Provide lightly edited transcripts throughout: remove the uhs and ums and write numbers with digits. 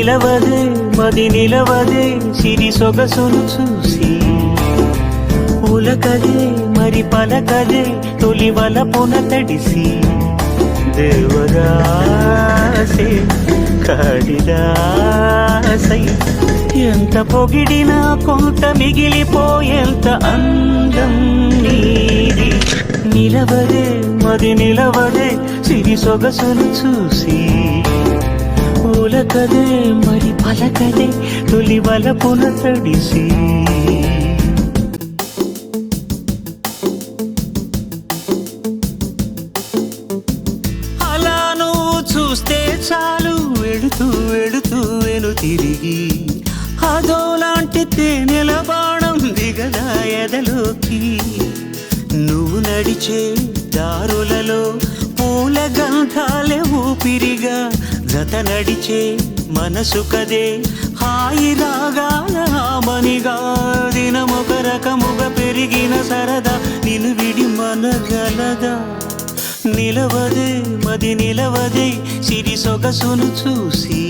నిలవదే మది నిలవదే సిరి సొగసును చూసి ఉలకదే మరి పలకదే తొలి వలపున తడిసి దేవదాసే కాళిదాసై ఎంత పొగిడినా కొంత మిగిలిపోయేంత అందం నీది నిలవదే మది నిలవదే సిరి సొగసును చూసి ఉలకదే మరి పలకదే తొలి వలపున తడిసి అలా నువ్వు చూస్తే చాలు వెళుతూ వెళుతూ వెను తిరిగి అదోలాంటి తేనెల బాణం దిగదా ఎదలోకి నువ్వు నడిచే దారులలో పూల గంధాలే ఊపిరిగా జత నడిచే మనసు కదే హాయి రాగాల మనిగా దినమొక రకముగా పెరిగిన సరదా నిన్ను విడి మనగలదా నిలవదే మది నిలవదే సిరి సొగసును చూసి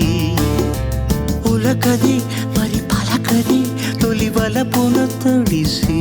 ఉలకదే మరి పలకదే తొలి వలపున తడిసి